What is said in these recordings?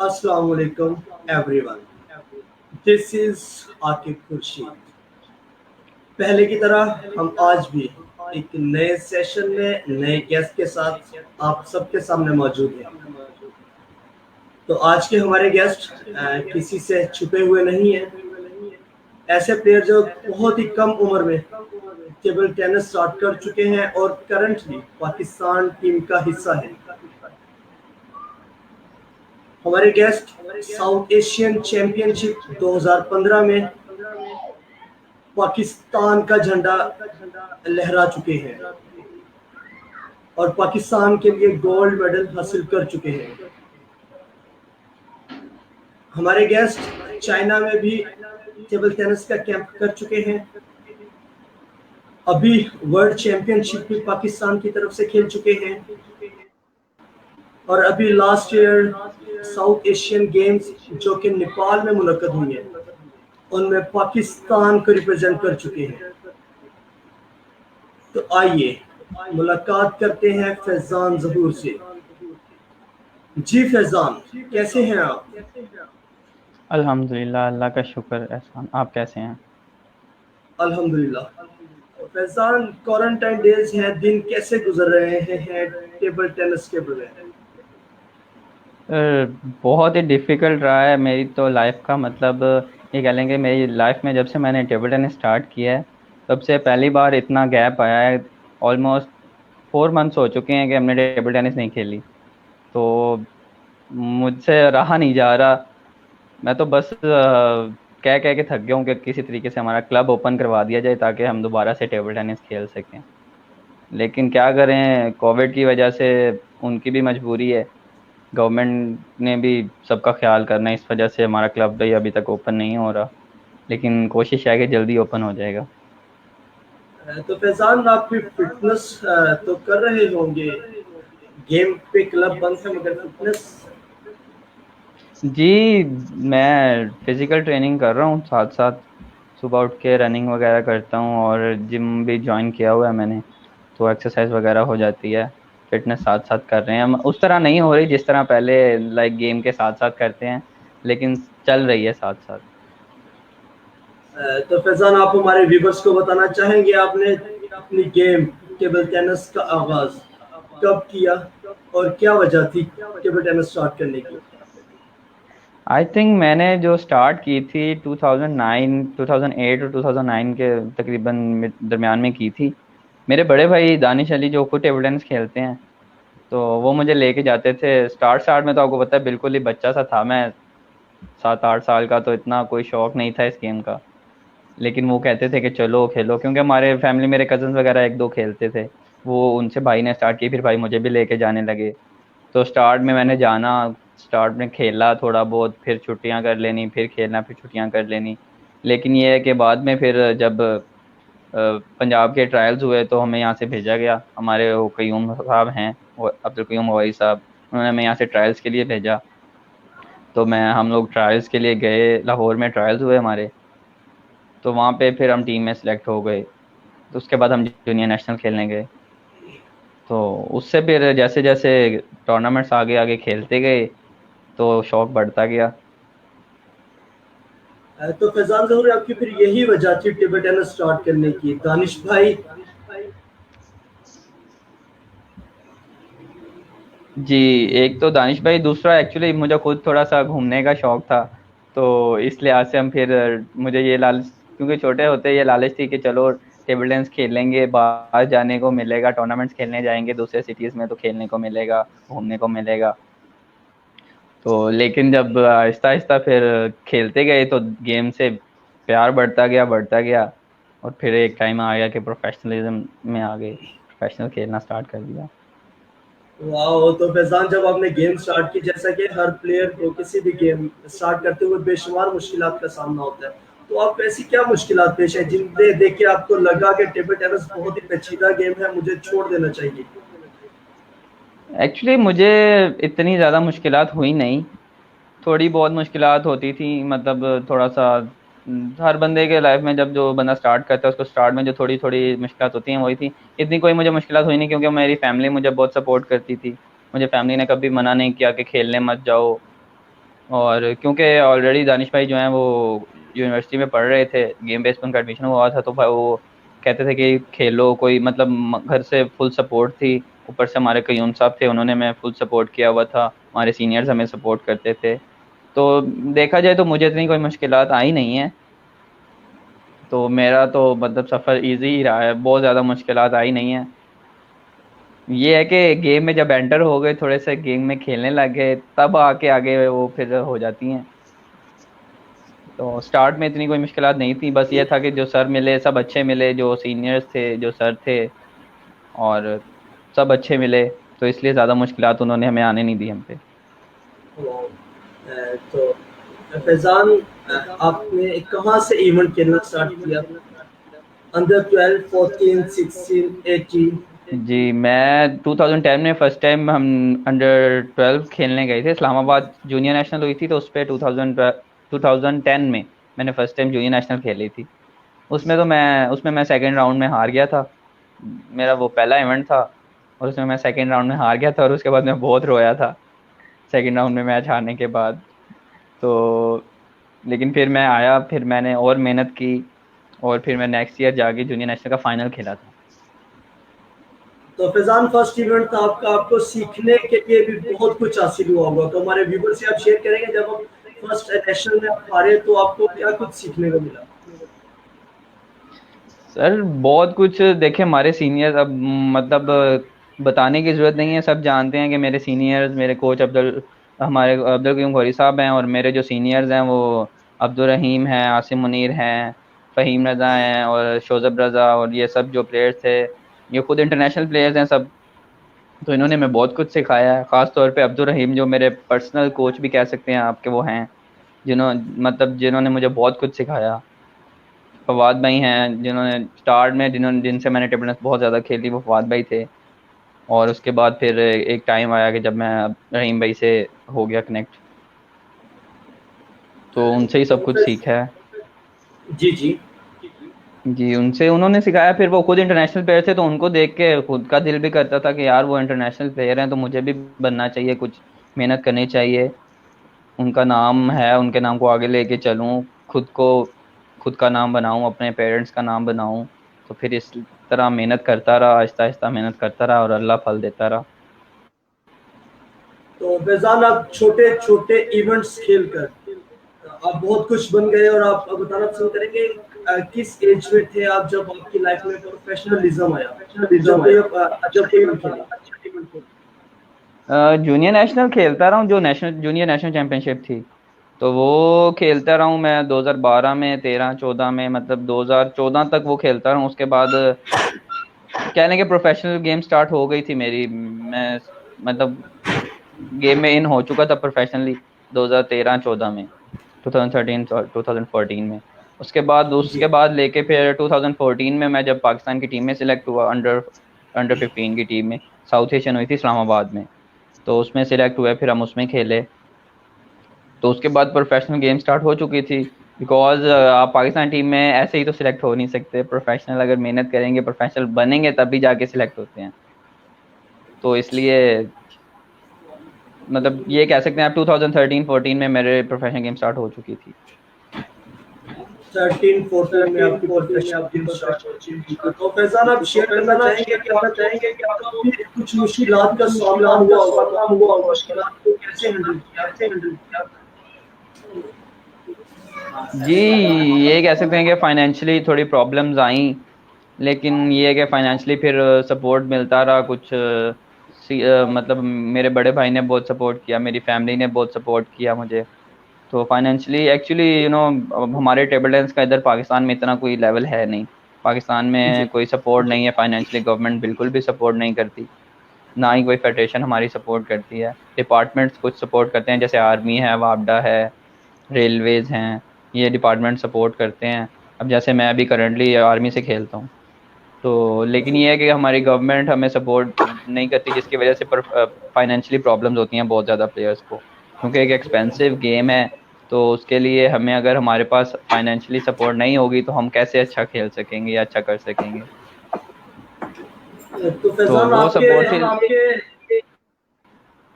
Assalamualaikum everyone. This is Aqib Khurshid. पहले की तरह हम आज भी एक नए सेशन में नए गेस्ट के साथ आप सबके सामने मौजूद हैं. तो आज के हमारे गेस्ट किसी से छुपे हुए नहीं हैं. ऐसे प्लेयर जो बहुत ही कम उम्र में टेबल टेनिस स्टार्ट कर चुके हैं और करंटली पाकिस्तान टीम का हिस्सा है. हमारे गेस्ट साउथ एशियन चैंपियनशिप 2015 में पाकिस्तान का झंडा लहरा चुके हैं और पाकिस्तान के लिए गोल्ड मेडल हासिल कर चुके हैं. हमारे गेस्ट चाइना में भी टेबल टेनिस का कैंप कर चुके हैं. अभी वर्ल्ड चैंपियनशिप भी पाकिस्तान की तरफ से खेल चुके हैं और अभी last year south Asian games जो कि नेपाल में मुनक्कद हुई है उनमें पाकिस्तान को रिप्रेजेंट कर चुके हैं. तो आइए मुलाकात करते हैं फैजान ज़हूर से. जी फैजान, कैसे हैं आप? अल्हम्दुलिल्लाह, अल्लाह का शुक्र एहसान. आप कैसे हैं? अल्हम्दुलिल्लाह. फैजान, क्वारंटाइन डेज हैं, दिन कैसे गुजर रहे हैं टेबल टेनिस के बगैर? बहुत ही डिफ़िकल्ट रहा है मेरी तो लाइफ का. मतलब ये कह लेंगे मेरी लाइफ में जब से मैंने टेबल टेनिस स्टार्ट किया है तब से पहली बार इतना गैप आया है. ऑलमोस्ट 4 मंथ्स हो चुके हैं कि हमने टेबल टेनिस नहीं खेली. तो मुझसे रहा नहीं जा रहा. मैं तो बस कह के थक गया हूँ कि किसी तरीके से हमारा क्लब ओपन करवा दिया जाए ताकि हम दोबारा से टेबल टेनिस खेल सकें. लेकिन क्या करें, कोविड की वजह से उनकी भी मजबूरी है. गवर्नमेंट ने भी सबका ख्याल करना है, इस वजह से हमारा क्लब भी अभी तक ओपन नहीं हो रहा. लेकिन कोशिश है कि जल्दी ओपन हो जाएगा. तो फैजान, आप भी फिटनेस तो कर रहे होंगे. गेम पे क्लब बंद है मगर फिटनेस? जी, मैं फिज़िकल ट्रेनिंग कर रहा हूँ साथ साथ. सुबह उठ के रनिंग वगैरह करता हूँ और जिम भी ज्वाइन किया हुआ है मैंने, तो एक्सरसाइज वगैरह हो जाती है. फिटनेस साथ साथ कर रहे हैं हम. उस तरह नहीं हो रही जिस तरह पहले लाइक गेम के साथ साथ करते हैं, लेकिन चल रही है साथ साथ. तो फैजान, आप हमारे व्यूवर्स को बताना चाहेंगे आपने अपनी गेम टेबल टेनिस का आगाज कब किया और क्या वजह थी टेबल टेनिस स्टार्ट करने की? आई थिंक मैंने जो स्टार्ट की थी 2008 और 2009 के तकरीबन दरमियान में की थी. मेरे बड़े भाई दानिश अली जो खुद टेबल टेनिस खेलते हैं, तो वो मुझे लेके जाते थे. स्टार्ट में तो आपको पता है बिल्कुल ही बच्चा सा था मैं, 7-8 साल का. तो इतना कोई शौक नहीं था इस गेम का. लेकिन वो कहते थे कि चलो खेलो, क्योंकि हमारे फैमिली मेरे कज़न्स वगैरह 1-2 खेलते थे. वो उनसे भाई ने स्टार्ट की, फिर भाई मुझे भी लेके जाने लगे. तो स्टार्ट में मैंने जाना, स्टार्ट में खेला थोड़ा बहुत, फिर छुट्टियां कर लेनी, फिर खेलना, फिर छुट्टियां कर लेनी. लेकिन ये है कि बाद में फिर जब पंजाब के ट्रायल्स हुए तो हमें यहाँ से भेजा गया. हमारे वो क़य्यूम साहब हैं, वो अब्दुल क़य्यूम ओवैसी साहब, उन्होंने हमें यहाँ से ट्रायल्स के लिए भेजा. तो हम लोग ट्रायल्स के लिए गए. लाहौर में ट्रायल्स हुए हमारे, तो वहाँ पे फिर हम टीम में सेलेक्ट हो गए. तो उसके बाद हम जूनियर नेशनल खेलने गए. तो उससे फिर जैसे जैसे टूर्नामेंट्स आगे आगे खेलते गए तो शौक बढ़ता गया. तो फैजान ज़हूर, आपकी फिर यही वजह थी टेबल टेनिस स्टार्ट करने की? दानिश भाई? जी, एक तो दानिश भाई, दूसरा एक्चुअली मुझे खुद थोड़ा सा घूमने का शौक था. तो इस लिहाज से हम फिर, मुझे ये लालच, क्योंकि छोटे होते ये लालच थी कि चलो टेबल टेनिस खेलेंगे, बाहर जाने को मिलेगा, टूर्नामेंट्स खेलने जाएंगे दूसरे सिटीज़ में तो खेलने को मिलेगा, घूमने को मिलेगा. तो लेकिन जब आहिस्ता आहिस्ता फिर खेलते गए तो गेम से प्यार बढ़ता गया. और फिर एक टाइम आ गया कि प्रोफेशनलिज्म में आ गए, प्रोफेशनल खेलना स्टार्ट कर दिया. वाह. तो फैजान, जब आपने गेम स्टार्ट की, जैसा कि हर प्लेयर को किसी भी गेम स्टार्ट करते हुए बेशुमार मुश्किलात का सामना होता है, तो आप ऐसी क्या मुश्किलात पेश है जिनसे देख के आपको लगा कि टेबल टेनिस बहुत ही पेचीदा गेम है, मुझे छोड़ देना चाहिए? एक्चुअली मुझे इतनी ज़्यादा मुश्किलात हुई नहीं. थोड़ी बहुत मुश्किलात होती थी. मतलब थोड़ा सा हर बंदे के लाइफ में जब जो बंदा स्टार्ट करता है उसको स्टार्ट में जो थोड़ी थोड़ी मुश्किलात होती हैं वही थी. इतनी कोई मुझे मुश्किलात हुई नहीं, क्योंकि मेरी फैमिली मुझे बहुत सपोर्ट करती थी. मुझे फैमिली ने कभी मना नहीं किया कि खेलने मत जाओ. और क्योंकि ऑलरेडी दानिश भाई जो हैं वो यूनिवर्सिटी में पढ़ रहे थे, गेम बेस पर उनका एडमिशन हुआ था, तो वो कहते थे कि खेलो कोई, मतलब घर से फुल सपोर्ट थी, ऊपर से हमारे कयूम साहब थे, उन्होंने मैं फुल सपोर्ट किया हुआ था, हमारे सीनियर्स हमें सपोर्ट करते थे। तो देखा जाए तो मुझे इतनी कोई मुश्किलात आई नहीं है, तो मेरा तो मतलब सफ़र इजी ही रहा है, बहुत ज़्यादा मुश्किलात आई नहीं है। ये है कि गेम में जब एंटर हो गए, थोड़े से गेम में खेलने लग गए, तब आके आगे वो फिर हो जाती हैं। तो स्टार्ट में इतनी कोई मुश्किलात नहीं थी, बस ये था कि जो सर मिले सब अच्छे मिले, जो सीनियर्स थे, जो सर थे, और सब अच्छे मिले, तो इसलिए ज़्यादा मुश्किलात उन्होंने हमें आने नहीं दी हम पे। तो फैजान, आपने कहाँ से इवेंट खेलना स्टार्ट किया? अंडर 12, 14, 16, 18? जी, मैं 2010 में फर्स्ट टाइम हम अंडर 12 खेलने गए थे, इस्लामाबाद जूनियर नेशनल हुई थी, तो उस पे 2010 में मैंने फर्स्ट टाइम जूनियर नेशनल खेली थी। उसमें मैं सेकंड राउंड में हार गया था। मेरा वो पहला इवेंट था, और उसमें मैं सेकंड राउंड में हार गया था, और उसके बाद मैं बहुत रोया था सेकंड राउंड में मैच हारने के बाद। तो लेकिन फिर मैं आया, फिर मैंने और मेहनत की, और फिर मैं नेक्स्ट ईयर जाके जूनियर नेशनल का फाइनल खेला था। तो फैजान, फर्स्ट इवेंट था आपका, आपको सीखने के लिए भी बहुत कुछ हासिल हुआ होगा, तो हमारे व्यूवर से आप शेयर करेंगे, जब हम फर्स्ट नेशनल में आप हारे तो आपको क्या कुछ सीखने को मिला? सर बहुत कुछ देखे, हमारे सीनियर्स अब मतलब बताने की ज़रूरत नहीं है, सब जानते हैं कि मेरे सीनियर्स, मेरे कोच हमारे अब्दुल कयूम खौरी साहब हैं, और मेरे जो सीनियर्स हैं वो अब्दुल रहीम हैं, आसिम मुनीर हैं, फ़हीम रज़ा हैं, और शोज़ब रज़ा, और ये सब जो प्लेयर्स थे ये खुद इंटरनेशनल प्लेयर्स हैं सब। तो इन्होंने मैं बहुत कुछ सिखाया है, ख़ास तौर पे अब्दुल रहीम जो मेरे पर्सनल कोच भी कह सकते हैं आपके, वो हैं जिन्होंने मुझे बहुत कुछ सिखाया। फवाद भाई हैं जिन्होंने स्टार्ट में जिनसे मैंने टेबल टेनिस बहुत ज़्यादा खेली, वो फवाद भाई थे। और उसके बाद फिर एक टाइम आया कि जब मैं रहीम भाई से हो गया कनेक्ट, तो उनसे ही सब तो कुछ फिर सीखा है। जी जी। जी, उनसे उन्होंने सिखाया, फिर वो खुद इंटरनेशनल प्लेयर थे, तो उनको देख के खुद का दिल भी करता था कि यार वो इंटरनेशनल प्लेयर हैं तो मुझे भी बनना चाहिए, कुछ मेहनत करनी चाहिए, उनका नाम है, उनके नाम को आगे लेके चलूँ, खुद का नाम बनाऊँ, अपने पेरेंट्स का नाम बनाऊँ। तो फिर इस तरह मेहनत करता रहा, आहिस्ता आहिस्ता मेहनत करता रहा, और अल्लाह फल देता रहा। तो फैजान, आप छोटे छोटे इवेंट्स खेलकर आप बहुत कुछ बन गए, और आप बताना पसंद करेंगे किस एज में थे आप जब आपकी लाइफ में प्रोफेशनलिज्म आया, जब कोई आप अच्छा इवेंट खेला? जूनियर नेशनल खेलता रहा हूँ, जो नेशनल जूनियर नेशनल चैम्पियनशिप थी, तो वो खेलता रहा हूँ मैं 2012 में, 13, 14 में, मतलब 2014 तक वो खेलता रहा हूँ। उसके बाद कह लें कि प्रोफेशनल गेम स्टार्ट हो गई थी मेरी, मैं मतलब गेम में इन हो चुका था प्रोफेशनली 2013-14 में, 2013 और 2014 में। उसके जी बाद लेके फिर 2014 में मैं जब पाकिस्तान की टीम में सिलेक्ट हुआ, अंडर अंडर 15 की टीम में, साउथ एशियन हुई थी इस्लामाबाद में, तो उसमें सिलेक्ट हुए, फिर हम उसमें खेले। तो उसके बाद प्रोफेशनल गेम स्टार्ट हो चुकी थी, बिकॉज आप पाकिस्तान टीम में ऐसे ही तो सिलेक्ट हो नहीं सकते, प्रोफेशनल अगर मेहनत करेंगे, प्रोफेशनल बनेंगे, तभी जाके सिलेक्ट होते हैं। तो इसलिए मतलब ये कह सकते हैं आप 2013-14 में मेरे प्रोफेशनल गेम स्टार्ट हो चुकी थी। 13 14 में आपकी प्रोफेशनल गेम स्टार्ट हो चुकी थी। तो फैजान, आप शेयर करना चाहेंगे कि आपको कभी कुछ मुश्किलात का सामना हुआ होगा, तो आपने उन मुश्किलात को कैसे हैंडल किया? जी, ये कह सकते हैं कि फाइनेंशियली थोड़ी प्रॉब्लम्स आई, लेकिन ये है कि फाइनेंशियली फिर सपोर्ट मिलता रहा कुछ, मतलब मेरे बड़े भाई ने बहुत सपोर्ट किया, मेरी फैमिली ने बहुत सपोर्ट किया मुझे। तो फाइनेंशियली एक्चुअली अब हमारे टेबल टेनिस का इधर पाकिस्तान में इतना कोई लेवल है नहीं, पाकिस्तान जी में कोई सपोर्ट नहीं है फाइनेंशियली, गवर्नमेंट बिल्कुल भी सपोर्ट नहीं करती, ना ही कोई फेडरेशन हमारी सपोर्ट करती है। डिपार्टमेंट्स कुछ सपोर्ट करते हैं, जैसे आर्मी है, वापडा है, रेलवेज हैं, ये डिपार्टमेंट सपोर्ट करते हैं। अब जैसे मैं अभी करंटली आर्मी से खेलता हूँ, तो लेकिन जी। ये है कि हमारी गवर्नमेंट हमें सपोर्ट नहीं करती, जिसकी वजह से फाइनेंशियली प्रॉब्लम्स होती हैं बहुत ज़्यादा प्लेयर्स को, क्योंकि एक एक्सपेंसिव गेम है। तो उसके लिए हमें, अगर हमारे पास फाइनेंशियली सपोर्ट नहीं होगी, तो हम कैसे अच्छा खेल सकेंगे या अच्छा कर सकेंगे। तो तो फैजान, वो आपके सपोर्ट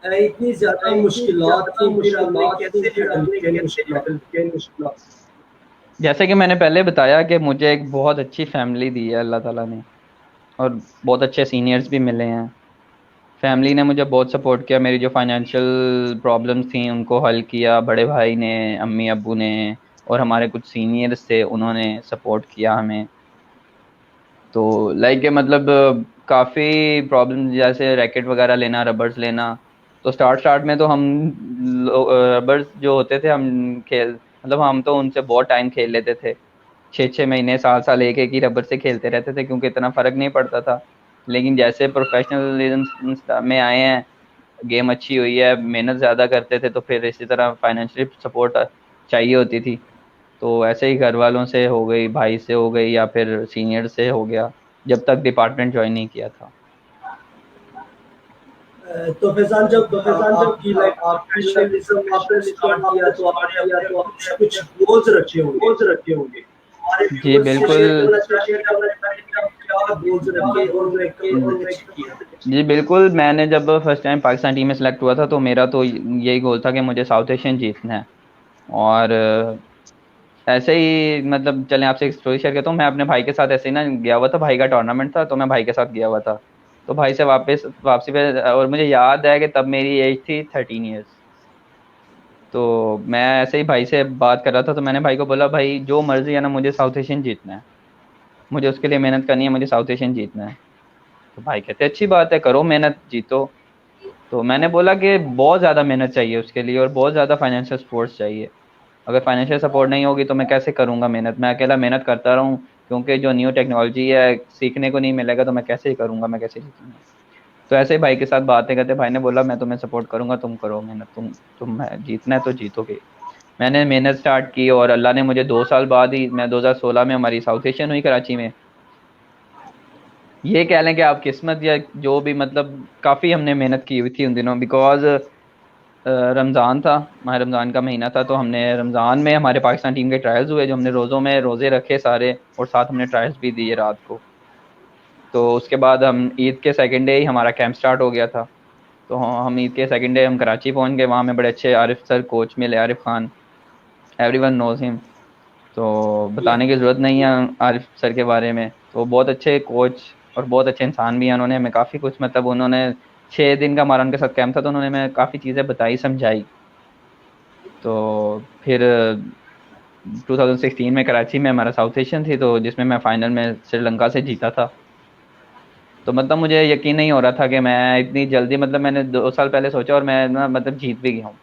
फिर इतनी ज्यादा मुश्किलात थी, फिर आपने कैसे हैंडल किया इन मुश्किलात? जैसे कि मैंने पहले बताया कि मुझे एक बहुत अच्छी फैमिली दी है अल्लाह ताला ने, और बहुत अच्छे सीनियर्स भी मिले हैं। फैमिली ने मुझे बहुत सपोर्ट किया, मेरी जो फाइनेंशियल प्रॉब्लम्स थी उनको हल किया, बड़े भाई ने, अम्मी अब्बू ने, और हमारे कुछ सीनियर्स थे उन्होंने सपोर्ट किया हमें। तो लाइक मतलब काफ़ी प्रॉब्लम, जैसे रैकेट वगैरह लेना, रबर्स लेना। तो स्टार्ट स्टार्ट में तो हम रबर्स जो होते थे, हम खेल मतलब हम तो उनसे बहुत टाइम खेल लेते थे, 6-6 महीने, साल साल एक एक ही रबर से खेलते रहते थे, क्योंकि इतना फ़र्क नहीं पड़ता था। लेकिन जैसे प्रोफेशनलिज्म में आए हैं, गेम अच्छी हुई है, मेहनत ज़्यादा करते थे, तो फिर इसी तरह फाइनेंशियल सपोर्ट चाहिए होती थी। तो ऐसे ही घर वालों से हो गई, भाई से हो गई, या फिर सीनियर से हो गया, जब तक डिपार्टमेंट ज्वाइन नहीं किया था। तो फैजान, जब आपकी लाइफ प्रोफेशनलिज्म आपने स्टार्ट किया तो आपने अपने कुछ कुछ गोल्स रखे होंगे। हमारे जी व्यूअर्स से बिल्कुल। शेयर करना चाहेंगे कि आप क्या गोल्स रखे और उन्हें कब अचीव किया? जी बिल्कुल, मैंने जब फर्स्ट टाइम पाकिस्तान टीम में सेलेक्ट हुआ था, तो मेरा तो यही गोल था कि मुझे साउथ एशियन जीतना है। और ऐसे ही मतलब चलें, आपसे एक स्टोरी शेयर करता हूँ। मैं अपने भाई के साथ ऐसे ही ना गया हुआ था, भाई का टूर्नामेंट था, तो मैं भाई के साथ गया हुआ था। तो भाई से वापसी पे, और मुझे याद है कि तब मेरी एज थी 13 ईयर्स। तो मैं ऐसे ही भाई से बात कर रहा था, तो मैंने भाई को बोला, भाई जो मर्जी है ना, मुझे साउथ एशियन जीतना है, मुझे उसके लिए मेहनत करनी है, मुझे साउथ एशियन जीतना है। तो भाई कहते अच्छी बात है, करो मेहनत, जीतो। तो मैंने बोला कि बहुत ज़्यादा मेहनत चाहिए उसके लिए, और बहुत ज़्यादा फाइनेंशियल सपोर्ट चाहिए। अगर फाइनेंशियल सपोर्ट नहीं होगी तो मैं कैसे करूँगा मेहनत, मैं अकेला मेहनत करता रहूँ, क्योंकि जो न्यू टेक्नोलॉजी है सीखने को नहीं मिलेगा, तो मैं कैसे करूँगा, मैं कैसे जीतूँगा। तो ऐसे ही भाई के साथ बातें करते भाई ने बोला, मैं तुम्हें सपोर्ट करूँगा, तुम करो मेहनत, तुम जीतना है तो जीतोगे। मैंने मेहनत स्टार्ट की, और अल्लाह ने मुझे 2 साल बाद ही, मैं 2016 में हमारी साउथ एशियन हुई कराची में। ये कह लें कि आप किस्मत या जो भी, मतलब काफ़ी हमने मेहनत की हुई थी उन दिनों, बिकॉज रमज़ान था, माह रमज़ान का महीना था। तो हमने रमज़ान में हमारे पाकिस्तान टीम के ट्रायल्स हुए, जो हमने रोज़ों में रोज़े रखे सारे, और साथ हमने ट्रायल्स भी दिए रात को। तो उसके बाद हम ईद के सेकंड डे ही हमारा कैंप स्टार्ट हो गया था। तो हम ईद के सेकंड डे हम कराची पहुंच गए, वहाँ में बड़े अच्छे आरिफ सर कोच मिले, Arif Khan, everyone knows him. तो बताने की ज़रूरत नहीं है आरिफ सर के बारे में, तो बहुत अच्छे कोच और बहुत अच्छे इंसान भी हैं। उन्होंने हमें काफ़ी कुछ, मतलब उन्होंने 6 दिन का हमारा उनके साथ कैंप था, तो उन्होंने हमें काफ़ी चीज़ें बताई, समझाई। तो फिर 2016 में कराची में हमारा साउथ एशियन थी, तो जिसमें मैं फाइनल में श्रीलंका से जीता था। तो मतलब मुझे यकीन नहीं हो रहा था कि मैं इतनी जल्दी, मतलब मैंने 2 साल पहले सोचा और मैं ना मतलब जीत भी गया हूँ।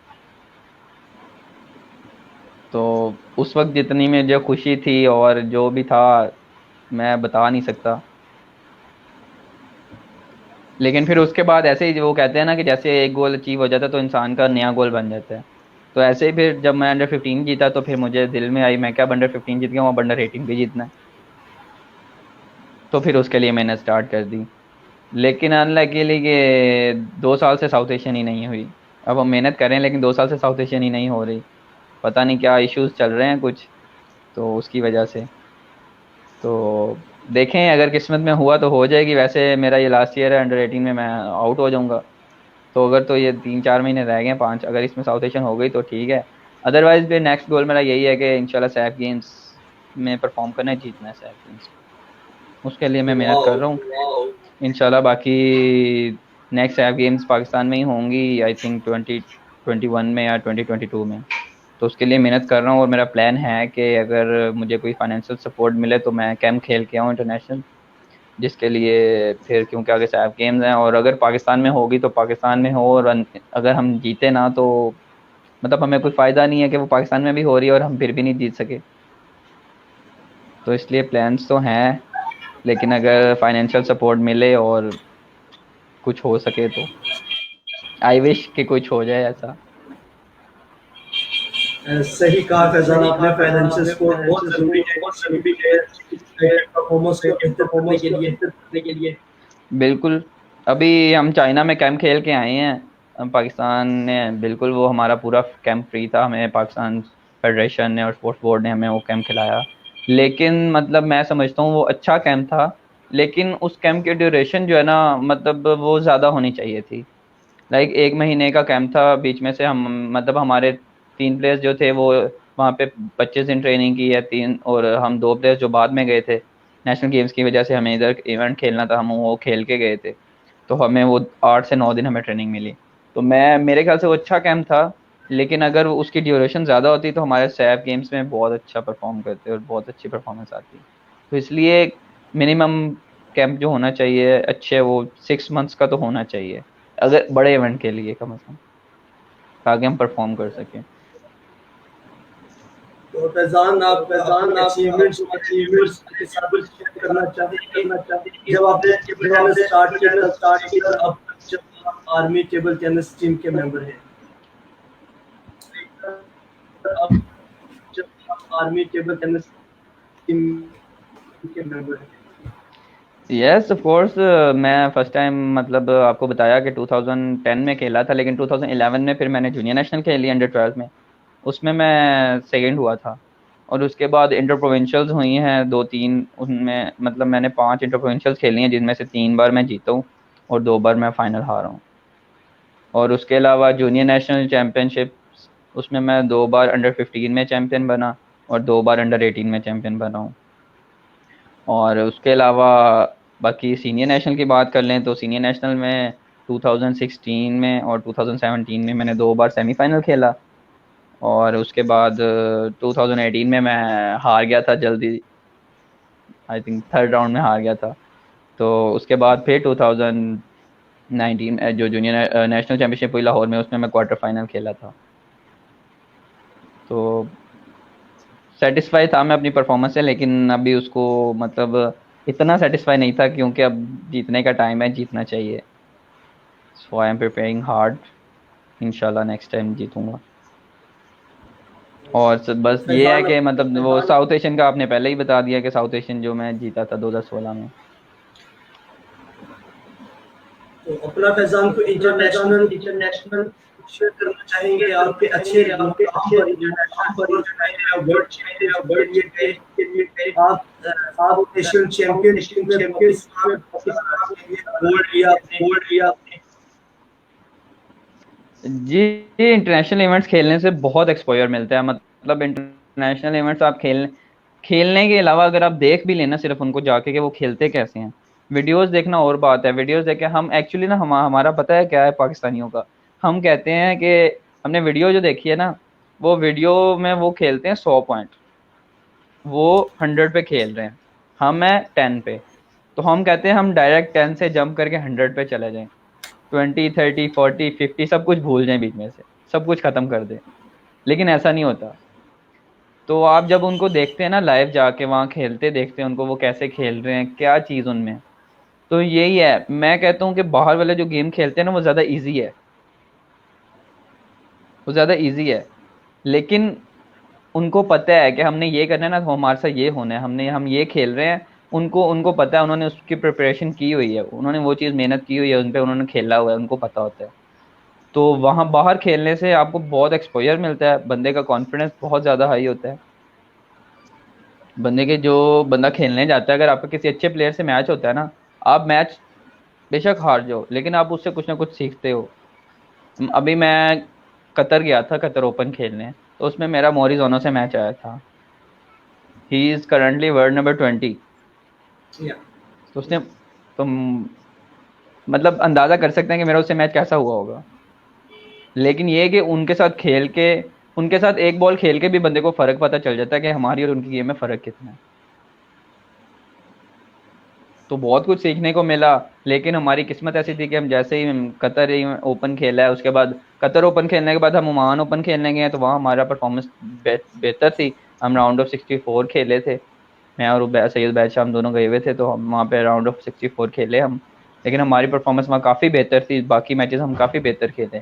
तो उस वक्त जितनी में जो खुशी थी और जो भी था, मैं बता नहीं सकता। लेकिन फिर उसके बाद ऐसे ही, वो कहते हैं ना कि जैसे एक गोल अचीव हो जाता है तो इंसान का नया गोल बन जाता है। तो ऐसे ही फिर जब मैं अंडर 15 जीता, तो फिर मुझे दिल में आई, मैं क्या अंडर 15 जीत गया हूँ, अब अंडर 18 भी जीतना है। तो फिर उसके लिए मैंने स्टार्ट कर दी। लेकिन अनलकीली कि 2 साल से साउथ एशियन ही नहीं हुई। अब हम मेहनत कर रहे हैं, लेकिन 2 साल से साउथ एशियन ही नहीं हो रही। पता नहीं क्या इश्यूज चल रहे हैं कुछ, तो उसकी वजह से। तो देखें, अगर किस्मत में हुआ तो हो जाएगी। वैसे मेरा ये लास्ट ईयर है, अंडर 18 में मैं आउट हो जाऊंगा। तो अगर तो ये 3-4 महीने रह गए, 5, अगर इसमें साउथ एशियन हो गई तो ठीक है। अदरवाइज भी नेक्स्ट गोल मेरा यही है कि इंशाल्लाह सैफ गेम्स में परफॉर्म करना है, जीतना है सैफ गेम्स। उसके लिए मैं मेहनत कर वाह, रहा हूँ इंशाल्लाह। बाकी नेक्स्ट सैफ गेम्स पाकिस्तान में ही होंगी, आई थिंक 2021 में या 2022 में। तो उसके लिए मेहनत कर रहा हूँ, और मेरा प्लान है कि अगर मुझे कोई फाइनेंशियल सपोर्ट मिले तो मैं कैंप खेल के आऊँ इंटरनेशनल, जिसके लिए फिर, क्योंकि आगे सैफ गेम्स हैं, और अगर पाकिस्तान में होगी तो पाकिस्तान में हो, और अगर हम जीते ना तो मतलब हमें कोई फ़ायदा नहीं है कि वो पाकिस्तान में भी हो रही है और हम फिर भी नहीं जीत सके। तो इसलिए प्लान्स तो हैं, लेकिन अगर फाइनेंशियल सपोर्ट मिले और कुछ हो सके तो आई विश कि कुछ हो जाए ऐसा। सही कहा फैजान आपने, फाइनेंशियल सपोर्ट बहुत ज़रूरी है किसी भी प्लेयर के परफॉर्मेंस को बेहतर करने के लिए। बिल्कुल। अभी हम चाइना में कैंप खेल के आए हैं। पाकिस्तान ने बिल्कुल, वो हमारा पूरा कैंप फ्री था, हमें पाकिस्तान फेडरेशन ने और स्पोर्ट्स बोर्ड ने हमें वो कैंप खिलाया। लेकिन मतलब मैं समझता हूँ वो अच्छा कैंप था, लेकिन उस कैंप की ड्यूरेशन जो है ना, मतलब वो ज़्यादा होनी चाहिए थी। लाइक 1 महीने का कैंप था, बीच में से हम मतलब हमारे 3 प्लेयर्स जो थे वो वहाँ पे 25 दिन ट्रेनिंग की है 3, और हम 2 प्लेयर्स जो बाद में गए थे नेशनल गेम्स की वजह से, हमें इधर इवेंट खेलना था, हम वो खेल के गए थे, तो हमें वो 8 से 9 दिन हमें ट्रेनिंग मिली। तो मैं मेरे ख्याल से वो अच्छा कैंप था, लेकिन अगर उसकी ड्यूरेशन ज़्यादा होती तो हमारे सैफ गेम्स में बहुत अच्छा परफॉर्म करते और बहुत अच्छी परफॉर्मेंस आती। तो इसलिए मिनिमम कैंप जो होना चाहिए अच्छे, वो 6 मंथ्स का तो होना चाहिए, अगर बड़े इवेंट के लिए कम से कम, ताकि हम परफॉर्म कर सकें। तो फैजान, आप अपने अचीवमेंट्स अपने अपने अचीवमेंट्स व्यूअर्स के साथ शेयर करना चाहेंगे कि जब आपने टेबल टेनिस स्टार्ट किया तब से लेकर अब तक जब आप आर्मी टेबल टेनिस टीम के मेंबर हैं, अब जब आप आर्मी टेबल टेनिस टीम के मेंबर हैं। यस ऑफ कोर्स, मैं फर्स्ट टाइम मतलब आपको बताया कि 2010 में खेला था, लेकिन 2011 में फिर मैंने जूनियर नेशनल खेली अंडर 12 में, उसमें मैं सेकंड हुआ था। और उसके बाद इंटर प्रोविंशियल्स हुई हैं 2-3, उनमें मतलब मैंने 5 इंटर प्रोविंशियल्स खेली हैं, जिनमें से 3 बार मैं जीता हूँ और 2 बार मैं फाइनल हारा हूँ। और उसके अलावा जूनियर नेशनल चैम्पियनशिप, उसमें मैं 2 बार अंडर 15 में चैम्पियन बना और 2 बार अंडर 18 में चैम्पियन बना हूँ। और उसके अलावा बाकी सीनियर नेशनल की बात कर लें तो सीनियर नेशनल में 2016 में और 2017 में मैंने 2 बार सेमीफाइनल खेला। और उसके बाद 2018 में मैं हार गया था जल्दी, आई थिंक थर्ड राउंड में हार गया था। तो उसके बाद फिर 2019 जो जूनियर नेशनल चैम्पियनशिप हुई लाहौर में, उसमें मैं क्वार्टर फाइनल खेला था। तो सेटिस्फाई था मैं अपनी परफॉर्मेंस से, लेकिन अभी उसको मतलब इतना सेटिस्फाई नहीं था, क्योंकि अब जीतने का टाइम है, जीतना चाहिए। सो आई एम प्रिपेयरिंग हार्ड, इंशाल्लाह नेक्स्ट टाइम जीतूंगा। और तो बस ये है फैजान, कि मतलब वो साउथ एशियन का आपने पहले ही बता दिया कि साउथ एशियन जो मैं जीता था 2016 में। तो अपना फैजान को इंटरनेशनल इंटरनेशनल शेयर करना चाहेंगे शेयर करना आपके अच्छे चाहेंगे आपके मुकाम अच्छे पर मुकाम इंटरनेशनल पर और चाहे इंटरनेशनल वर्ल्ड और चाहे चैंपियनशिप के वर्ल्ड लिए गए, चैंपियनशिप के लिए गए। आप आप south Asian south championship Asian में चैंपियनशिप पाकिस्तान में पाकिस्तान के लिए गोल्ड लिया आपने। गोल्ड लिया आपने। जी, इंटरनेशनल इवेंट्स खेलने से बहुत एक्सपोजर मिलता है, मतलब इंटरनेशनल इवेंट्स आप खेलने के अलावा अगर आप देख भी लेना सिर्फ उनको जाके कि वो खेलते कैसे हैं, वीडियोस देखना और बात है। वीडियोस देख के हम एक्चुअली ना हमारा पता है क्या है पाकिस्तानियों का, हम कहते हैं कि हमने वीडियो जो देखी है ना, वो वीडियो में वो खेलते हैं 100 पॉइंट, वो 100 पे खेल रहे हैं, हम है 10 पे। तो हम कहते हैं हम डायरेक्ट 10 से जंप करके 100 पे चले जाएं, 20, 30, 40, 50 सब कुछ भूल जाएं, बीच में से सब कुछ खत्म कर दें। लेकिन ऐसा नहीं होता। तो आप जब उनको देखते हैं ना लाइव जाके वहाँ खेलते देखते हैं उनको, वो कैसे खेल रहे हैं, क्या चीज़ उनमें, तो यही है। मैं कहता हूँ कि बाहर वाले जो गेम खेलते हैं ना वो ज़्यादा इजी है, वो ज़्यादा इजी है, लेकिन उनको पता है कि हमने ये करना है ना, तो हमारे साथ ये होना है, हम ये खेल रहे हैं। उनको उनको पता है, उन्होंने उसकी प्रिपरेशन की हुई है, उन्होंने वो चीज़ मेहनत की हुई है, उन पे उन्होंने खेला हुआ है, उनको पता होता है। तो वहाँ बाहर खेलने से आपको बहुत एक्सपोजर मिलता है, बंदे का कॉन्फिडेंस बहुत ज़्यादा हाई होता है। बंदे के जो बंदा खेलने जाता है, अगर आपका किसी अच्छे प्लेयर से मैच होता है ना, आप मैच बेशक हार जाओ, लेकिन आप उससे कुछ ना कुछ सीखते हो। अभी मैं कतर गया था, कतर ओपन खेलने, तो उसमें मेरा मोरिजोनो से मैच आया था। He is currently world number 20। या तो उसने, तुम मतलब अंदाज़ा कर सकते हैं कि मेरा उससे मैच कैसा हुआ होगा। लेकिन ये है कि उनके साथ खेल के, उनके साथ एक बॉल खेल के भी बंदे को फ़र्क पता चल जाता है कि हमारी और उनकी गेम में फ़र्क कितना है। तो बहुत कुछ सीखने को मिला, लेकिन हमारी किस्मत ऐसी थी कि हम जैसे ही कतर ही ओपन खेला है, उसके बाद कतर ओपन खेलने के बाद हम ओमान ओपन खेलने गए हैं, तो वहाँ हमारा परफॉर्मेंस बेहतर थी। हम राउंड ऑफ 64 खेले थे, मैं और सैयद बादशाह हम दोनों गए हुए थे, तो हम वहाँ पे राउंड ऑफ 64 खेले हम। लेकिन हमारी परफॉर्मेंस वहाँ काफ़ी बेहतर थी, बाकी मैचेस हम काफ़ी बेहतर खेले।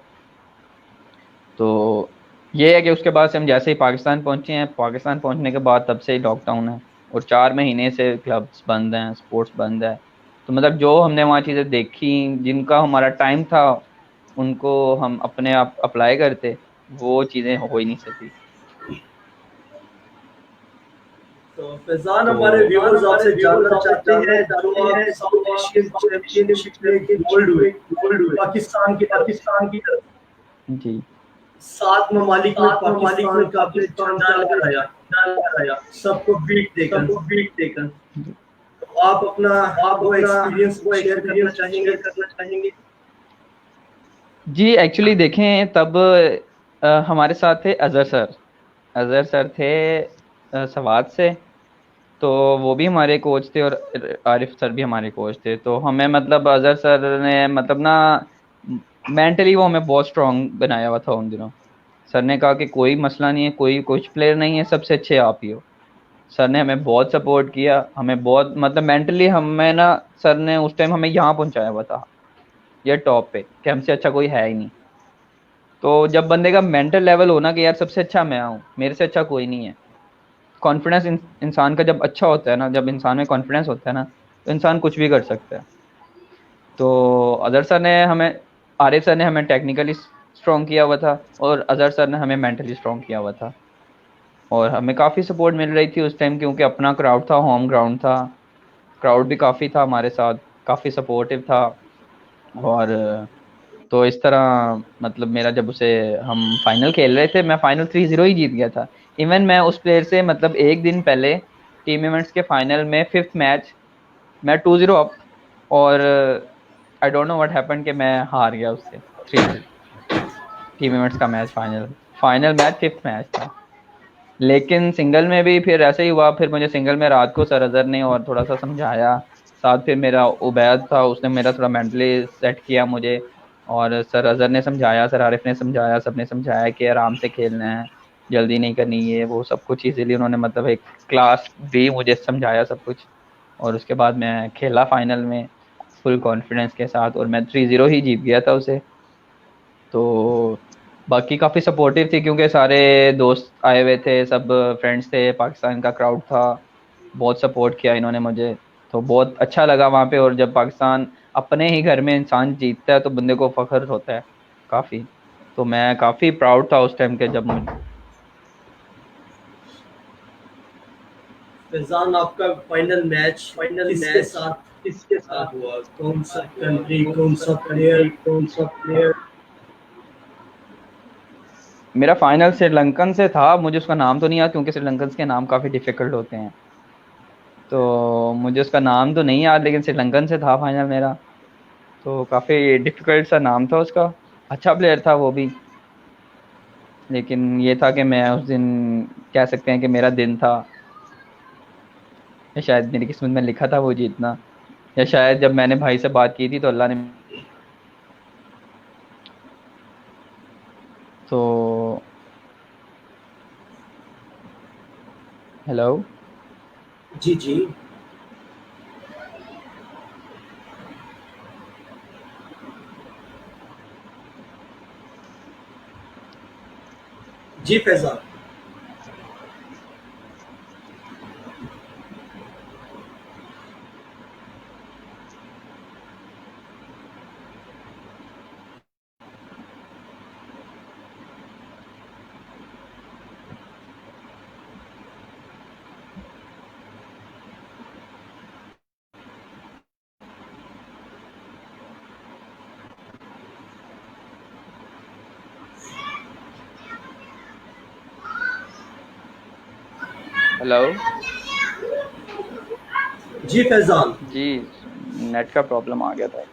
तो ये है कि उसके बाद से हम जैसे ही पाकिस्तान पहुँचे हैं, पाकिस्तान पहुँचने के बाद तब से ही लॉकडाउन है, और 4 महीने से क्लब्स बंद हैं, स्पोर्ट्स बंद है। तो मतलब जो हमने वहाँ चीज़ें देखी, जिनका हमारा टाइम था, उनको हम अपने आप अप्लाई करते, वो चीज़ें हो ही नहीं सकी। तो फैजान, हमारे व्यूअर्स आपसे जानना चाहते हैं, जो आप साउथ एशियन चैंपियनशिप में गोल्ड हुए पाकिस्तान की तरफ, जी 7 ममालिक में पाकिस्तान का आपने झंडा लहराया, सबको बीट देकर। तो आप अपना वो एक्सपीरियंस शेयर करना चाहेंगे? जी एक्चुअली देखें तब हमारे साथ थे अजहर सर थे सवात से, तो वो भी हमारे कोच थे और आरिफ सर भी हमारे कोच थे। तो हमें मतलब अजहर सर ने मतलब ना मेंटली वो हमें बहुत स्ट्रांग बनाया हुआ था उन दिनों। सर ने कहा कि कोई मसला नहीं है, कोई कुछ प्लेयर नहीं है, सबसे अच्छे आप ही हो। सर ने हमें बहुत सपोर्ट किया, हमें बहुत मतलब मेंटली हमें ना, सर ने उस टाइम हमें यहाँ पहुंचाया हुआ था, ये टॉप पे, कि हमसे अच्छा कोई है ही नहीं। तो जब बंदे का मेंटल लेवल हो ना कि यार सबसे अच्छा मैं हूँ, मेरे से अच्छा कोई नहीं है, कॉन्फिडेंस इंसान का जब अच्छा होता है ना, जब इंसान में कॉन्फिडेंस होता है ना, तो इंसान कुछ भी कर सकता है। तो अजहर सर ने हमें, आरिफ सर ने हमें टेक्निकली स्ट्रॉन्ग किया हुआ था और अजहर सर ने हमें मेंटली स्ट्रॉन्ग किया हुआ था। और हमें काफ़ी सपोर्ट मिल रही थी उस टाइम, क्योंकि अपना क्राउड था, होम ग्राउंड था, क्राउड भी काफ़ी था हमारे साथ, काफ़ी सपोर्टिव था। और तो इस तरह मतलब मेरा जब उसे हम फाइनल खेल रहे थे, मैं फाइनल 3-0 ही जीत गया था। इवन मैं उस प्लेयर से मतलब एक दिन पहले टीम इवेंट्स के फाइनल में 5th मैच मैं 2-0 अप, और I don't know what happened कि मैं हार गया उससे 3-0। टीम इवेंट्स का match final match 5th match था। लेकिन सिंगल में भी फिर ऐसे ही हुआ, फिर मुझे सिंगल में रात को सर अजहर ने और थोड़ा सा समझाया, साथ फिर मेरा उबैद था, उसने मेरा थोड़ा मेंटली सेट किया मुझे। और सर अजहर ने समझाया, सर आरिफ ने समझाया, सबने समझाया कि आराम से खेलना है, जल्दी नहीं करनी है, वो सब कुछ इजीली उन्होंने मतलब एक क्लास दी मुझे, समझाया सब कुछ। और उसके बाद मैं खेला फाइनल में फुल कॉन्फिडेंस के साथ, और मैं 3-0 ही जीत गया था उसे। तो बाकी काफ़ी सपोर्टिव थी, क्योंकि सारे दोस्त आए हुए थे, सब फ्रेंड्स थे, पाकिस्तान का क्राउड था, बहुत सपोर्ट किया इन्होंने मुझे। तो बहुत अच्छा लगा वहाँ पे। और जब पाकिस्तान अपने ही घर में इंसान जीतता है तो बंदे को फख्र होता है काफ़ी। तो मैं काफ़ी प्राउड था उस टाइम के जब मुझे। फैजान, आपका फाइनल मैच किसके साथ हुआ? कौन सा कंट्री, कौन सा प्लेयर? मेरा फाइनल श्रीलंकन से था, मुझे उसका नाम तो नहीं याद, क्योंकि श्रीलंकन के नाम काफ़ी डिफ़िकल्ट होते हैं, तो मुझे उसका नाम तो नहीं याद, लेकिन श्रीलंकन से था फाइनल मेरा। तो काफ़ी डिफ़िकल्ट सा नाम था उसका, अच्छा प्लेयर था वो भी। लेकिन ये था कि मैं उस दिन, कह सकते हैं कि मेरा दिन था, या शायद मेरी किस्मत में लिखा था वो जीतना, या शायद जब मैंने भाई से बात की थी तो अल्लाह ने। तो हेलो। जी जी जी फैजान। हेलो। जी फैजान, जी नेट का प्रॉब्लम आ गया था।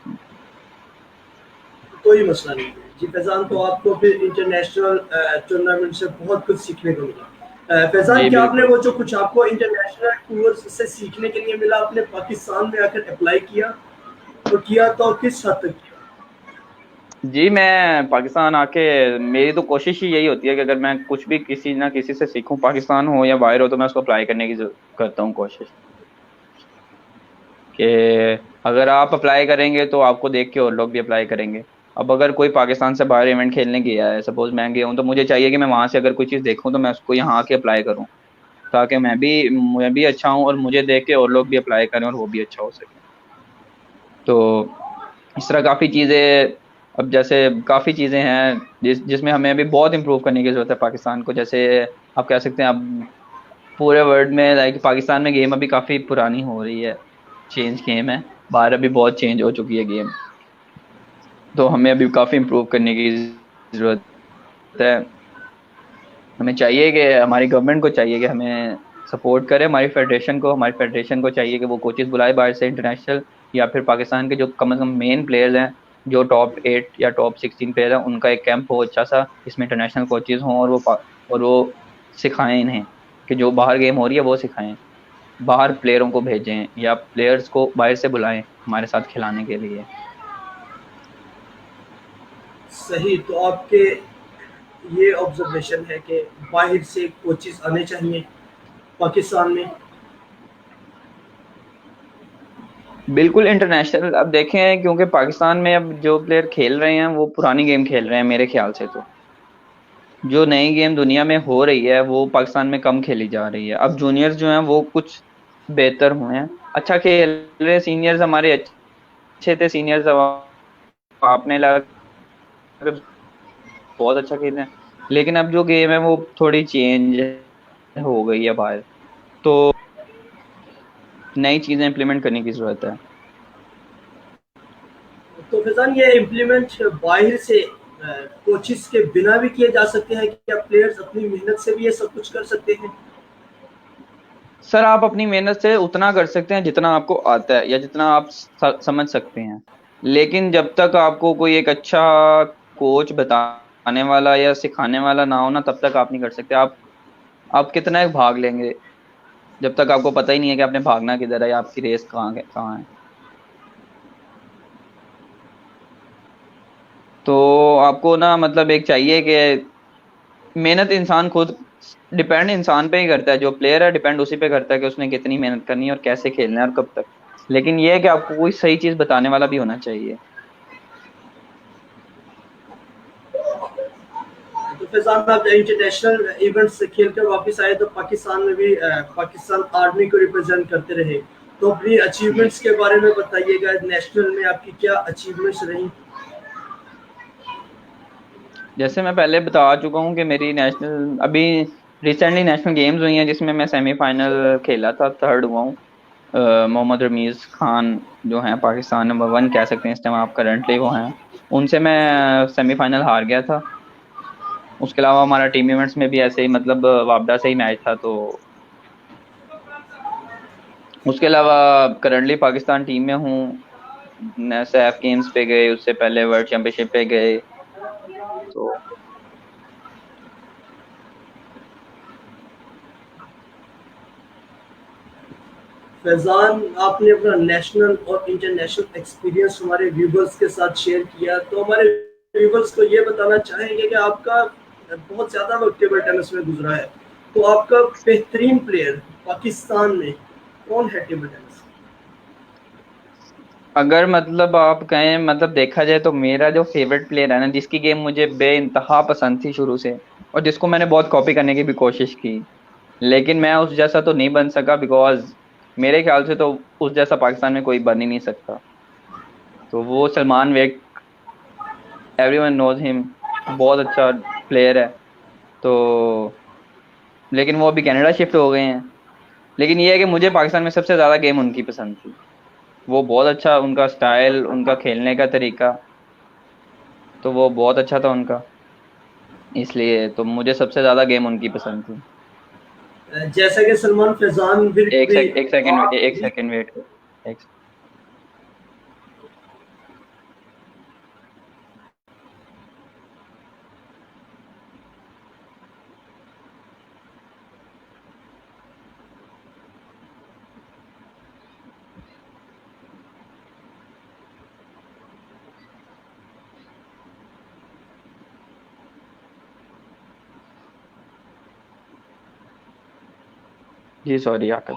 कोई मसला नहीं है। जी फैजान, तो आपको फिर इंटरनेशनल टूर्नामेंट से बहुत कुछ सीखने को मिला। फैजान, जी क्या आपने बिल्कुल। वो जो कुछ आपको इंटरनेशनल टूर्स से सीखने के लिए मिला, आपने पाकिस्तान में आकर अप्लाई किया? तो किया तो किस हद तक किया? जी मैं पाकिस्तान आके, मेरी तो कोशिश ही यही होती है कि अगर मैं कुछ भी किसी ना किसी से सीखूं, पाकिस्तान हो या बाहर हो, तो मैं उसको अप्लाई करने की करता हूँ कोशिश, कि अगर आप अप्लाई करेंगे तो आपको देख के और लोग भी अप्लाई करेंगे। अब अगर कोई पाकिस्तान से बाहर इवेंट खेलने गया है, सपोज मैं गया हूँ, तो मुझे चाहिए कि मैं वहां से अगर कोई चीज़ देखूँ तो मैं उसको यहाँ आके अप्लाई करूँ, ताकि मैं भी अच्छा हूँ और मुझे देख के और लोग भी अप्लाई करें और वो भी अच्छा हो सके। तो इस तरह काफ़ी चीज़ें, अब जैसे काफ़ी चीज़ें हैं जिसमें हमें अभी बहुत इम्प्रूव करने की ज़रूरत है पाकिस्तान को। जैसे आप कह सकते हैं, अब पूरे वर्ल्ड में लाइक पाकिस्तान में गेम अभी काफ़ी पुरानी हो रही है, चेंज गेम है, बाहर अभी बहुत चेंज हो चुकी है गेम, तो हमें अभी काफ़ी इम्प्रूव करने की ज़रूरत है। हमें चाहिए कि हमारी गवर्नमेंट को चाहिए कि हमें सपोर्ट करे, हमारी फेडरेशन को चाहिए कि वो कोचेस बुलाए बाहर से इंटरनेशनल, या फिर पाकिस्तान के जो कम से कम मेन प्लेयर्स हैं, जो टॉप 8 या टॉप 16 प्लेयर हैं, उनका एक कैंप हो अच्छा सा, इसमें इंटरनेशनल कोचेस हों और वो सिखाएं इन्हें, कि जो बाहर गेम हो रही है वो सिखाएं, बाहर प्लेयरों को भेजें या प्लेयर्स को बाहर से बुलाएं हमारे साथ खिलाने के लिए। सही। तो आपके ये ऑब्जर्वेशन है कि बाहर से कोचेस आने चाहिए पाकिस्तान में। बिल्कुल इंटरनेशनल, अब देखें क्योंकि पाकिस्तान में अब जो प्लेयर खेल रहे हैं वो पुरानी गेम खेल रहे हैं मेरे ख्याल से, तो जो नई गेम दुनिया में हो रही है वो पाकिस्तान में कम खेली जा रही है। अब जूनियर्स जो हैं वो कुछ बेहतर हुए हैं, अच्छा खेल रहे, सीनियर्स हमारे अच्छे थे, सीनियर्स आपने लगा कि बहुत अच्छा खेल रहे हैं, लेकिन अब जो गेम है वो थोड़ी चेंज हो गई है बाहर, तो नई चीजें इम्प्लीमेंट करने की जरूरत है। तो फैजान, ये इम्प्लीमेंट बाहर से कोचेस के बिना भी किए जा सकते हैं, क्या प्लेयर्स अपनी मेहनत से भी ये सब कुछ कर सकते हैं? सर आप अपनी मेहनत से उतना कर सकते हैं जितना आपको आता है या जितना आप समझ सकते हैं, लेकिन जब तक आपको कोई एक अच्छा कोच बताने वाला या सिखाने वाला ना हो ना, तब तक आप नहीं कर सकते। आप कितना एक भाग लेंगे जब तक आपको पता ही नहीं है कि आपने भागना किधर है या आपकी रेस कहाँ है। तो आपको ना मतलब एक चाहिए कि मेहनत इंसान खुद, डिपेंड इंसान पे ही करता है, जो प्लेयर है डिपेंड उसी पे करता है कि उसने कितनी मेहनत करनी है और कैसे खेलना है और कब तक, लेकिन ये है कि आपको कोई सही चीज बताने वाला भी होना चाहिए। तो फैजान, आप इंटरनेशनल इवेंट्स से खेल कर वापस आए तो पाकिस्तान में भी पाकिस्तान आर्मी को रिप्रेजेंट करते रहे, तो अपनी अचीवमेंट्स के बारे में बताइएगा। नेशनल में आपकी क्या अचीवमेंट्स रही? जैसे मैं पहले बता चुका हूँ कि मेरी नेशनल अभी रिसेंटली नेशनल गेम्स हुई हैं जिसमें मैं सेमीफाइनल खेला था, थर्ड हुआ हूँ। मोहम्मद रमीज खान जो हैं पाकिस्तान नंबर 1 कह सकते हैं इस टाइम आप करंटली, वो हैं, उनसे मैं सेमीफाइनल हार गया था। उसके अलावा हमारा टीम इवेंट्स में भी ऐसे ही मतलब वापडा से ही मैच था, तो उसके अलावा करंटली पाकिस्तान टीम में हूँ। सैफ गेम्स पे गए, उससे पहले वर्ल्ड चैंपियनशिप पे गए, तो फैजान, आपने अपना नेशनल और इंटरनेशनल एक्सपीरियंस हमारे व्यूवर्स के साथ शेयर किया, तो हमारे व्यूवर्स को ये बताना चाहेंगे कि आपका बहुत ज़्यादा वक्त टेबल टेनिस में गुजरा है, तो आपका बेहतरीन प्लेयर पाकिस्तान में कौन है टेबल टेनिस? अगर मतलब आप कहें, मतलब देखा जाए तो मेरा जो फेवरेट प्लेयर है ना, जिसकी गेम मुझे बेइंतहा पसंद थी शुरू से और जिसको मैंने बहुत कॉपी करने की भी कोशिश की, लेकिन मैं उस जैसा तो नहीं बन सका, बिकॉज मेरे ख्याल से तो उस जैसा पाकिस्तान में कोई बन ही नहीं सकता, तो वो सलमान वेग, एवरीवन नोज हिम, बहुत अच्छा प्लेयर है। तो लेकिन वो अभी कनाडा शिफ्ट हो गए हैं, लेकिन ये है कि मुझे पाकिस्तान में सबसे ज़्यादा गेम उनकी पसंद थी, वो बहुत अच्छा, उनका स्टाइल, उनका खेलने का तरीका, तो वो बहुत अच्छा था उनका, इसलिए तो मुझे सबसे ज़्यादा गेम उनकी पसंद थी। जैसा कि सलमान, फैजान विर्क भी एक सेकंड वेट करो, एक जी सॉरी आकर।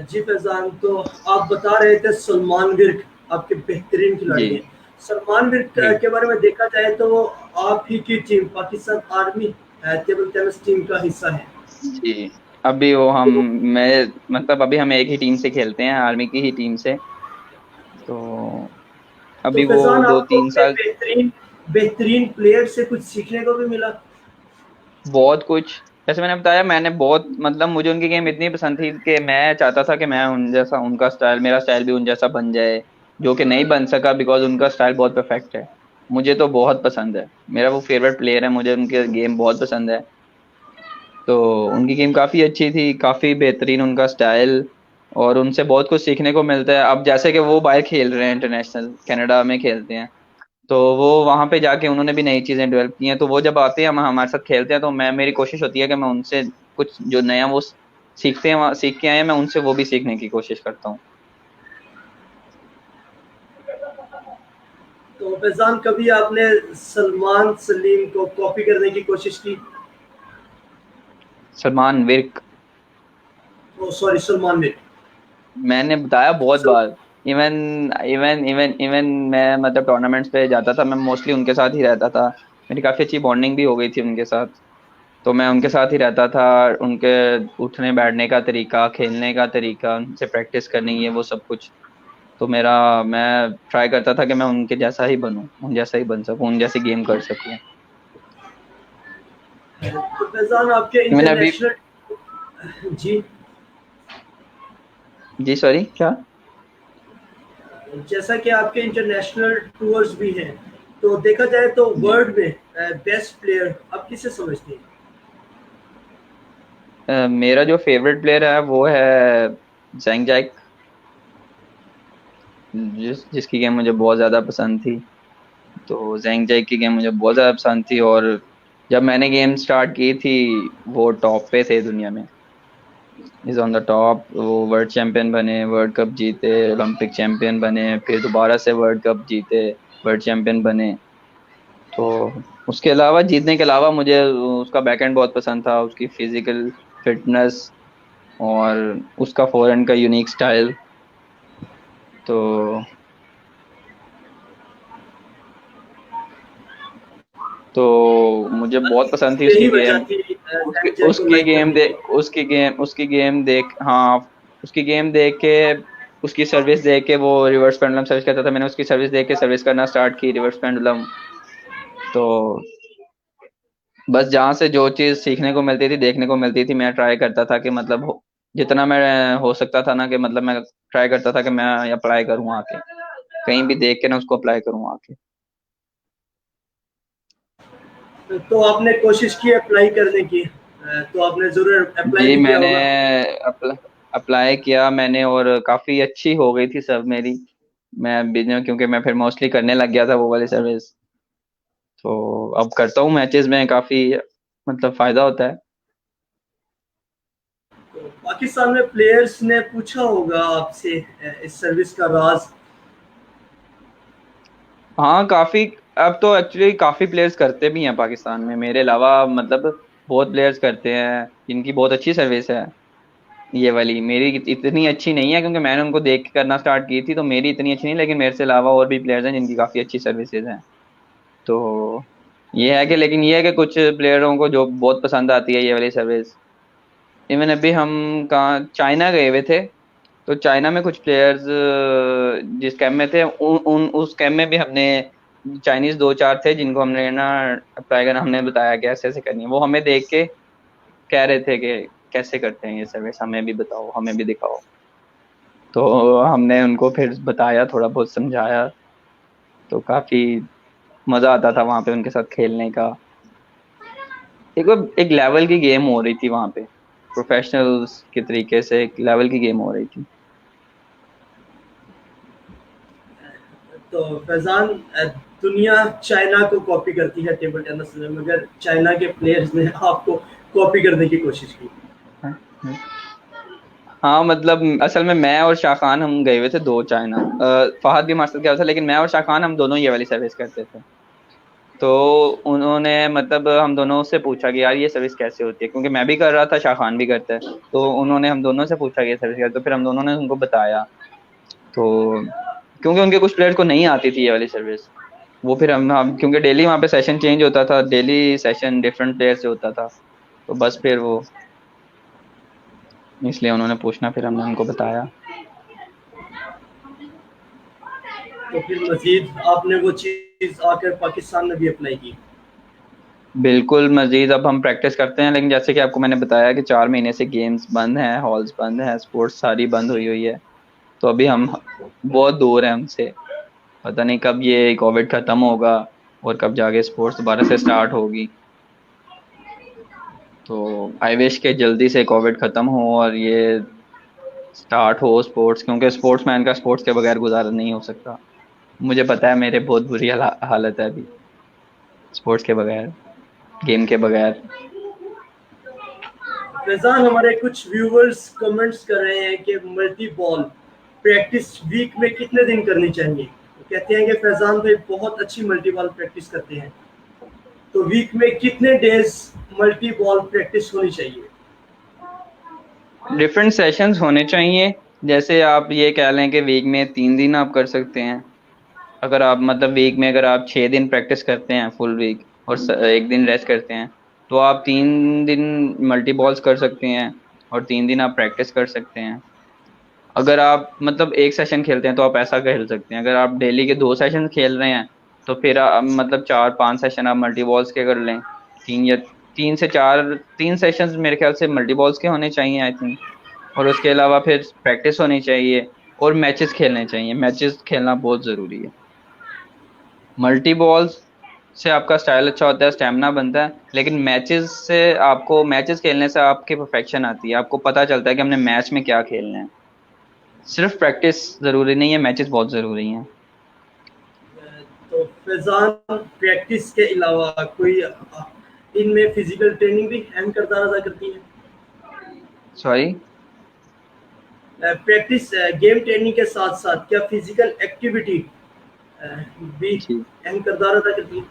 जी फैजान, तो आप बता रहे थे सलमान विर्क आपके बेहतरीन जी खिलाड़ी हैं। सलमान विर्क जी के बारे में देखा जाए तो आप ही की team Pakistan army table tennis team का हिस्सा है। जी, अभी वो हम, मैं मतलब अभी हम एक ही टीम से खेलते हैं, आर्मी की ही टीम से, तो तो अभी वो फैजान, दो आपको तीन अपने साल बेहतरीन बेहतरीन प्लेयर से कुछ सीखने को भी मिला? बहुत कुछ, जैसे मैंने बताया, मैंने बहुत मतलब मुझे उनकी गेम इतनी पसंद थी कि मैं चाहता था कि मैं उन जैसा, उनका स्टाइल, मेरा स्टाइल भी उन जैसा बन जाए, जो कि नहीं बन सका बिकॉज उनका स्टाइल बहुत परफेक्ट है। मुझे तो बहुत पसंद है, मेरा वो फेवरेट प्लेयर है, मुझे उनके गेम बहुत पसंद है। तो उनकी गेम काफी अच्छी थी, काफी बेहतरीन उनका स्टाइल, और उनसे बहुत कुछ सीखने को मिलता है। अब जैसे कि वो बाहर खेल रहे हैं, इंटरनेशनल कनाडा में खेलते हैं, तो वो वहां पे जाके उन्होंने भी नई चीजें डेवलप की हैं, तो वो जब आते हैं हम हमारे साथ खेलते हैं, तो मैं, मेरी कोशिश होती है कि मैं उनसे कुछ जो नया वो सीखते हैं, सीख के आए हैं, मैं उनसे वो भी सीखने की कोशिश करता हूँ। तो फैजान, कभी आपने सलमान सलीम को कॉपी करने की कोशिश की? सलमान विर्क, ओ सॉरी, सलमान ने। मैंने बताया बहुत सल, बार। इवन इवन मैं मतलब टूर्नामेंट्स पे जाता था, मैं मोस्टली उनके साथ ही रहता था। मेरी काफी अच्छी बॉन्डिंग भी हो गई थी उनके साथ, तो मैं उनके साथ ही रहता था। उनके उठने बैठने का तरीका, खेलने का तरीका, उनसे प्रैक्टिस करनी है, वो सब कुछ, तो मेरा, मैं ट्राई करता था कि मैं उनके जैसा ही बनूं, उन जैसा ही बन सकूं, उन जैसी गेम कर सकूं। तो फैजान, आपके मैंने अभी, इंटरनेशनल, जी, जी सॉरी क्या? जैसा कि आपके इंटरनेशनल टूर्स भी हैं, तो देखा जाए तो जी। वर्ल्ड में बेस्ट प्लेयर आप किसे समझते हैं? मेरा जो फेवरेट प्लेयर है वो है जैंग जैक, जिसकी गेम मुझे बहुत ज्यादा पसंद थी। तो जैंग जैक की गेम मुझे बहुत ज्यादा पसंद थी, और जब मैंने गेम स्टार्ट की थी, वो टॉप पे थे दुनिया में, इज ऑन द टॉप। वो वर्ल्ड चैंपियन बने, वर्ल्ड कप जीते, ओलंपिक चैंपियन बने, फिर दोबारा से वर्ल्ड कप जीते, वर्ल्ड चैंपियन बने। तो उसके अलावा, जीतने के अलावा, मुझे उसका बैकएंड बहुत पसंद था, उसकी फिजिकल फिटनेस, और उसका फॉरहैंड का यूनिक स्टाइल। तो मुझे बहुत पसंद थी उसकी यही वजह गेम। थी जैक जैक को लाइक करने की। उसकी गेम देख, हाँ, उसकी गेम देख के, उसकी सर्विस देख के, वो रिवर्स पेंडुलम सर्विस करता था, मैंने उसकी सर्विस देख के सर्विस करना स्टार्ट की, रिवर्स पेंडुलम। तो बस जहाँ से जो चीज सीखने को मिलती थी, देखने को मिलती थी, मैं ट्राई करता था कि मतलब जितना मैं हो सकता था ना, कि मतलब मैं ट्राई करता था कि मैं अप्लाई करूँ आके, कहीं भी देख के ना उसको अप्लाई करूँ आके। तो आपने कोशिश की अप्लाई करने की, तो आपने जरूर अप्लाई जी, भी किया मैंने होगा। अप्लाई किया मैंने, और काफी अच्छी हो गई थी सब मेरी। मैं बिजनेस, क्योंकि मैं फिर मोस्टली करने लग गया था वो वाली सर्विस, तो अब करता हूँ मैचेस में, काफी मतलब फायदा होता है। तो पाकिस्तान में प्लेयर्स ने पूछा होगा आपसे इस सर्विस का राज। हाँ काफी। अब तो एक्चुअली काफी प्लेयर्स करते भी हैं पाकिस्तान में, मेरे अलावा, मतलब बहुत प्लेयर्स करते हैं जिनकी बहुत अच्छी सर्विस है। ये वाली मेरी इतनी अच्छी नहीं है, क्योंकि मैंने उनको देख के करना स्टार्ट की थी, तो मेरी इतनी अच्छी नहीं, लेकिन मेरे से अलावा और भी प्लेयर्स हैं जिनकी काफी अच्छी सर्विसेज हैं। तो ये है कि, लेकिन ये है कि कुछ प्लेयरों को जो बहुत पसंद आती है ये वाली सर्विस। इवन अभी हम कहाँ चाइना गए हुए थे, तो चाइना में कुछ प्लेयर्स जिस कैंप में थे, उस कैंप में भी हमने चाइनीज दो चार थे जिनको हमने ना अप्लाई करना, हमने बताया कि ऐसे ऐसे करनी है, वो हमें देख के कह रहे थे कि कैसे करते हैं ये सर्विस, हमें भी बताओ, हमें भी दिखाओ। तो हमने उनको फिर बताया, थोड़ा बहुत समझाया, तो काफी मजा आता था वहां पे उनके साथ खेलने का। एक लेवल की गेम हो रही थी वहां पे, प्रोफेशनल्स के तरीके से एक लेवल की गेम हो रही थी। तो फैजान, दुनिया चाइना को कॉपी करती है टेबल टेनिस में, मगर चाइना के प्लेयर्स ने आपको कॉपी करने की कोशिश की। हाँ मतलब असल में मैं और शाखान हम गए हुए थे दो चाइना, फहद भी हमारे साथ गया था, लेकिन मैं और शाखान हम दोनों ये वाली सर्विस करते थे। तो उन्होंने मतलब हम दोनों से पूछा कि यार ये सर्विस कैसे होती है, क्योंकि मैं भी कर रहा था, शाखान भी करता है, तो उन्होंने हम दोनों से पूछा कि ये सर्विस क्या है, तो फिर हम दोनों ने उनको बताया। तो क्योंकि उनके कुछ प्लेयर्स को नहीं आती थी ये वाली सर्विस, वो फिर हम क्योंकि डेली वहाँ पे सेशन चेंज होता था, डेली सेशन डिफरेंट प्लेयर से होता था, तो बस फिर वो, इसलिए उन्होंने पूछना, फिर हमने उनको बताया। तो फिर मजीद आपने वो चीज आकर पाकिस्तान में भी अप्लाई की। बिल्कुल मजीद अब हम प्रैक्टिस करते हैं, लेकिन जैसे कि आपको मैंने बताया कि 4 महीने से गेम्स बंद हैं, हॉल्स बंद हैं, स्पोर्ट्स सारी बंद हुई हुई है। तो अभी हम बहुत दूर हैं उनसे। पता नहीं कब ये कोविड खत्म होगा और कब जाके स्पोर्ट्स दोबारा से स्टार्ट होगी। तो आई विश के जल्दी से कोविड खत्म हो और ये स्टार्ट हो स्पोर्ट्स, क्योंकि स्पोर्ट्समैन का स्पोर्ट्स के बगैर गुजारा नहीं हो सकता। मुझे पता है मेरे बहुत बुरी हालत है अभी स्पोर्ट्स के बगैर, गेम के बगैर। फैजान, हमारे कुछ व्यूवर्स कमेंट्स कर रहे हैं कि मल्टी बॉल प्रैक्टिस वीक में कितने दिन करनी चाहिए। वो कहते हैं कि फैजान भाई बहुत अच्छी मल्टी बॉल प्रैक्टिस करते हैं, तो वीक में कितने डेज मल्टी बॉल प्रैक्टिस होनी चाहिए। डिफरेंट सेशंस होने चाहिए। जैसे आप ये कह लें कि वीक में 3 दिन आप कर सकते हैं। अगर आप मतलब वीक में अगर आप 6 दिन प्रैक्टिस करते हैं फुल वीक और एक दिन रेस्ट करते हैं, तो आप 3 दिन मल्टी बॉल्स कर सकते हैं और 3 दिन आप प्रैक्टिस कर सकते हैं। अगर आप मतलब एक सेशन खेलते हैं तो आप ऐसा खेल सकते हैं। अगर आप डेली के 2 सेशन खेल रहे हैं तो फिर आप मतलब 4-5 सेशन आप मल्टी बॉल्स के कर लें। 3 या 3 से 4 3 सेशंस मेरे ख्याल से मल्टी बॉल्स के होने चाहिए आई थिंक। और उसके अलावा फिर प्रैक्टिस होनी चाहिए और मैचेस खेलने चाहिए। मैचेस खेलना बहुत ज़रूरी है। मल्टी बॉल्स से आपका स्टाइल अच्छा होता है, स्टेमिना बनता है, लेकिन मैचेस खेलने से आपकी परफेक्शन आती है। आपको पता चलता है कि हमने मैच में क्या खेलना है। सिर्फ प्रैक्टिस ज़रूरी नहीं है, मैचेस बहुत ज़रूरी हैं। तो फैजान, प्रैक्टिस के अलावा कोई इनमें फिजिकल ट्रेनिंग भी अहम किरदार अदा करती है। सॉरी। प्रैक्टिस गेम ट्रेनिंग के साथ साथ क्या फिजिकल एक्टिविटी भी जी, अहम किरदार अदा करती है।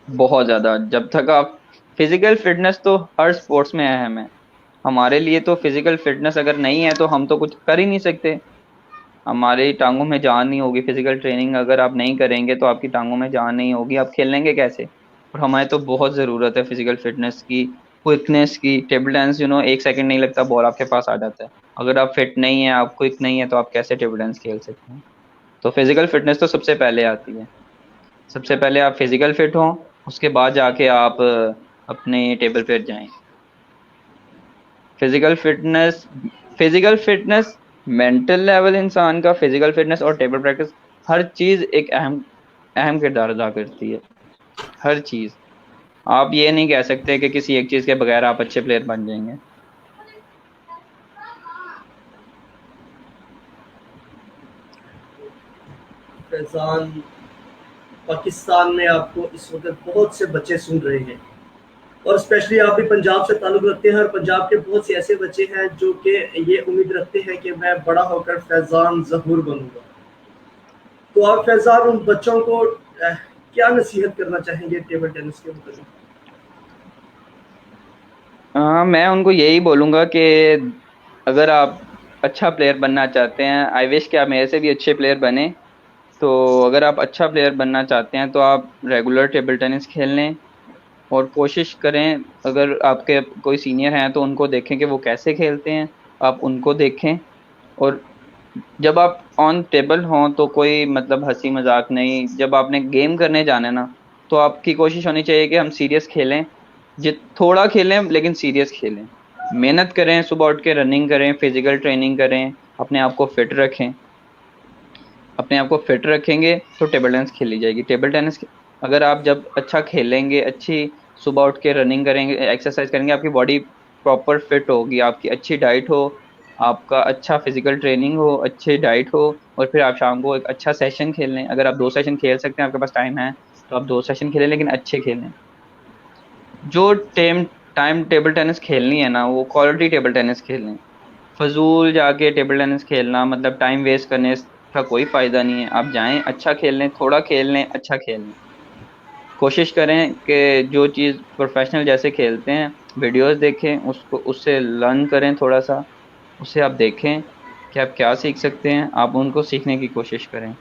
बहुत ज़्यादा। जब तक आप फिजिकल फिटनेस तो हर स्पोर्ट्स में अहम है। हमारे लिए तो फिजिकल फिटनेस अगर नहीं है तो हम तो कुछ कर ही नहीं सकते। हमारी टांगों में जान नहीं होगी। फिजिकल ट्रेनिंग अगर आप नहीं करेंगे तो आपकी टांगों में जान नहीं होगी, आप खेलेंगे कैसे। और हमारे तो बहुत ज़रूरत है फिजिकल फिटनेस की, क्विकनेस की। टेबल टेनिस 1 सेकंड नहीं लगता, बॉल आपके पास आ जाता है। अगर आप फिट नहीं है, आप क्विक नहीं है, तो आप कैसे टेबल टेनिस खेल सकते हैं। तो फिजिकल फिटनेस तो सबसे पहले आती है। सबसे पहले आप फिजिकल फिट हों, उसके बाद जाके आप अपने टेबल पर जाएं। Physical fitness physical fitness, mental level इंसान का, फिजिकल फिटनेस और टेबल प्रैक्टिस, हर चीज एक अहम अहम किरदार अदा करती है। हर चीज। आप ये नहीं कह सकते कि किसी एक चीज के बगैर आप अच्छे प्लेयर बन जाएंगे। फैजान, पाकिस्तान में आपको इस वक्त बहुत से बच्चे सुन रहे हैं, और स्पेशली आप भी पंजाब से ताल्लुक रखते हैं, और पंजाब के बहुत से ऐसे बच्चे हैं जो कि ये उम्मीद रखते हैं कि मैं बड़ा होकर फैजान ज़हूर बनूंगा। तो आप फैजान उन बच्चों को क्या नसीहत करना चाहेंगे टेबल टेनिस के मतलब। मैं उनको यही बोलूंगा कि अगर आप अच्छा प्लेयर बनना चाहते हैं, आई विश कि आप मेरे से भी अच्छे प्लेयर बने। तो अगर आप अच्छा प्लेयर बनना चाहते हैं तो आप रेगुलर टेबल टेनिस खेल लें और कोशिश करें। अगर आपके कोई सीनियर हैं तो उनको देखें कि वो कैसे खेलते हैं, आप उनको देखें। और जब आप ऑन टेबल हों तो कोई मतलब हंसी मजाक नहीं। जब आपने गेम करने जाना है ना, तो आपकी कोशिश होनी चाहिए कि हम सीरियस खेलें। जित थोड़ा खेलें लेकिन सीरियस खेलें। मेहनत करें, सुबह उठ के रनिंग करें, फिजिकल ट्रेनिंग करें, अपने आप को फिट रखें। अपने आप को फिट रखेंगे तो टेबल टेनिस खेली जाएगी। टेबल टेनिस अगर आप जब अच्छा खेलेंगे, अच्छी सुबह उठ के रनिंग करेंगे, एक्सरसाइज करेंगे, आपकी बॉडी प्रॉपर फिट होगी, आपकी अच्छी डाइट हो, आपका अच्छा फिजिकल ट्रेनिंग हो, अच्छी डाइट हो, और फिर आप शाम को एक अच्छा सेशन खेल लें। अगर आप 2 सेशन खेल सकते हैं, आपके पास टाइम है, तो आप 2 सेशन खेलें, लेकिन अच्छे खेलें। जो टाइम टेबल टेनिस खेलनी है ना, वो क्वालिटी टेबल टेनिस खेलें। फजूल जाके टेबल टेनिस खेलना मतलब टाइम वेस्ट करने का कोई फायदा नहीं है। आप जाएं, अच्छा खेल लें, थोड़ा खेल लें, अच्छा खेल लें। कोशिश करें कि जो चीज़ प्रोफेशनल जैसे खेलते हैं, वीडियोस देखें, उसको उससे लर्न करें थोड़ा सा। उससे आप देखें कि आप क्या सीख सकते हैं, आप उनको सीखने की कोशिश करें।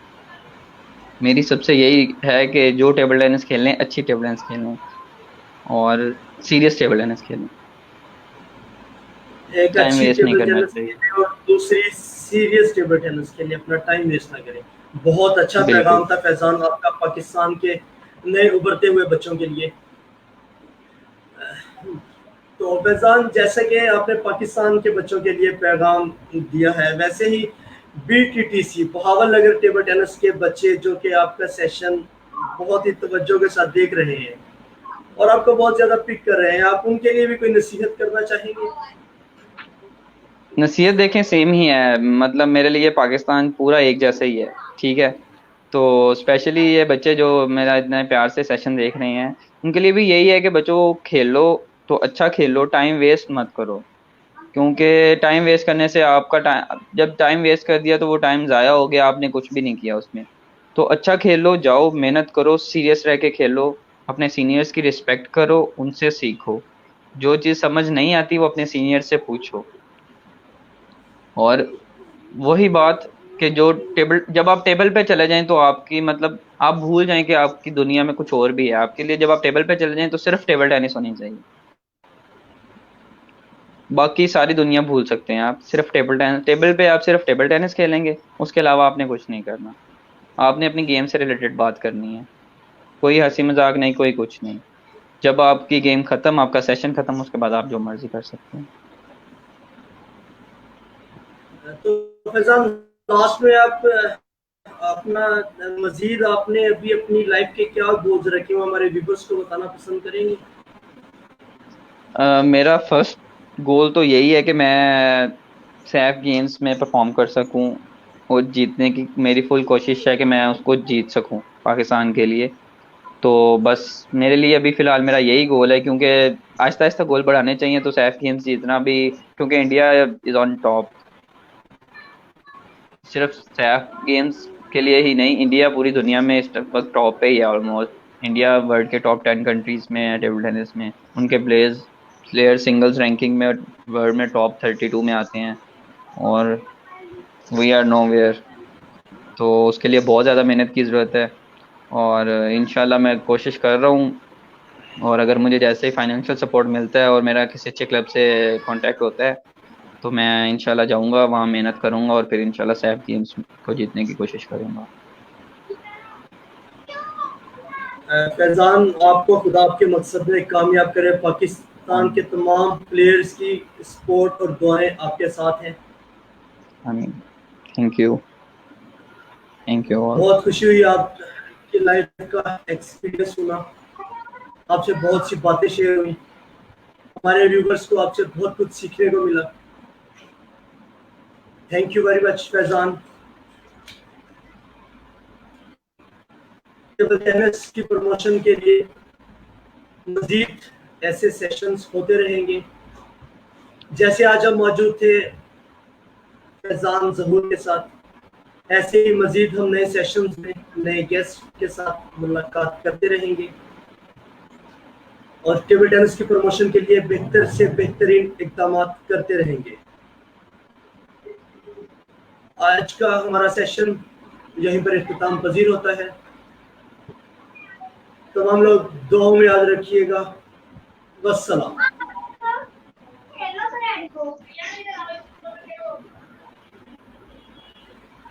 मेरी सबसे यही है कि जो टेबल टेनिस खेलें, अच्छी टेबल टेनिस खेलें और सीरियस टेबल टेनिस खेलें। एक टाइम अच्छी वेस्ट नहीं टेबल करना टेनिस चाहिए। खेलें और दूसरी सीरियस टेबल टेनिस खेलें, अपना टाइम वेस्ट ना करें। बहुत अच्छा बिल्कुल। पैगाम था फैजान आपका पाकिस्तान के नए उभरते हुए बच्चों के लिए। तो फैजान, जैसे कि आपने पाकिस्तान के बच्चों के लिए पैगाम दिया है, वैसे ही BTTC बहावल नगर टेबल टेनिस के बच्चे जो कि आपका सेशन बहुत ही तवज्जो के साथ देख रहे हैं और आपको बहुत ज्यादा पिक कर रहे हैं, आप उनके लिए भी कोई नसीहत करना चाहेंगे? नसीहत देखें सेम ही है, मतलब मेरे लिए पाकिस्तान पूरा एक जैसा ही है, ठीक है। तो स्पेशली ये बच्चे जो मेरा इतने प्यार से सेशन देख रहे हैं, उनके लिए भी यही है कि बच्चों खेलो तो अच्छा खेलो, टाइम वेस्ट मत करो। क्योंकि टाइम वेस्ट करने से आपका टाइम, जब टाइम वेस्ट कर दिया तो वो टाइम ज़ाया हो गया, आपने कुछ भी नहीं किया उसमें। तो अच्छा खेलो, जाओ मेहनत करो, सीरियस रह के खेलो, अपने सीनियर्स की रिस्पेक्ट करो, उनसे सीखो। जो चीज़ समझ नहीं आती वो अपने सीनियर से पूछो। और वही बात कि जो टेबल, जब आप टेबल पे चले जाएं तो आपकी मतलब आप भूल जाएं कि आपकी दुनिया में कुछ और भी है आपके लिए। जब आप टेबल पे चले जाएं तो सिर्फ टेबल टेनिस होनी चाहिए, बाकी सारी दुनिया भूल सकते हैं आप। सिर्फ टेबल टेनिस, टेबल पे आप सिर्फ टेबल टेनिस खेलेंगे, उसके अलावा आपने कुछ नहीं करना। आपने अपनी गेम से रिलेटेड बात करनी है, कोई हंसी मजाक नहीं, कोई कुछ नहीं। जब आपकी गेम खत्म, आपका सेशन खत्म, उसके बाद आप जो मर्जी कर सकते हैं। तो फैजान, लास्ट में आप अपना मजीद आपने अभी अपनी लाइफ के क्या गोल्स रखे हो हमारे व्यूवर्स को बताना पसंद करेंगे? मेरा फर्स्ट गोल तो यही है कि मैं सैफ गेम्स में परफॉर्म कर सकूं, और जीतने की मेरी फुल कोशिश है कि मैं उसको जीत सकूं पाकिस्तान के लिए। तो बस मेरे लिए अभी फिलहाल मेरा यही गोल है, क्योंकि आहिस्ता आहिस्ता गोल बढ़ाने चाहिए। तो सैफ गेम्स जीतना भी, क्योंकि इंडिया इज ऑन टॉप। सिर्फ सैफ गेम्स के लिए ही नहीं, इंडिया पूरी दुनिया में इस वक्त टॉप पे ही है ऑलमोस्ट। इंडिया वर्ल्ड के टॉप 10 कंट्रीज में है टेबल टेनिस में। उनके प्लेयर सिंगल्स रैंकिंग में वर्ल्ड में टॉप 32 में आते हैं, और वी आर नोवेयर। तो उसके लिए बहुत ज़्यादा मेहनत की ज़रूरत है, और इंशाल्लाह मैं कोशिश कर रहा हूँ। और अगर मुझे जैसे ही फाइनेंशियल सपोर्ट मिलता है और मेरा किसी अच्छे क्लब से कांटेक्ट होता है, तो मैं इंशाल्लाह जाऊंगा वहाँ, मेहनत करूंगा, और फिर इंशाल्लाह सैफ गेम्स को जीतने की कोशिश करूंगा। फैजान, आपको खुदा आपके मकसद में कामयाब करे। पाकिस्तान के आमीन। तमाम प्लेयर्स की सपोर्ट और दुआएं आपके साथ हैं। आमीन। Thank you. Thank you all. बहुत खुशी हुई आपकी लाइफ का एक्सपीरियंस सुना, आपसे बहुत सी बातें शेयर हुई, हमारे व्यूवर्स को आपसे बहुत कुछ सीखने को मिला। Thank you very much Faizan. Table tennis की प्रमोशन के लिए मजीद ऐसे सेशंस होते रहेंगे। जैसे आज हम मौजूद थे फैजान ज़हूर के साथ, ऐसे ही मजीद हम नए सेशंस में नए गेस्ट के साथ मुलाकात करते रहेंगे और टेबल टेनिस की प्रमोशन के लिए बेहतर से बेहतरीन इकदाम करते रहेंगे। आज का हमारा सेशन यहीं पर इख्तिताम पजीर होता है। तमाम लोग दुआओं में याद रखिएगा। वस्सलाम।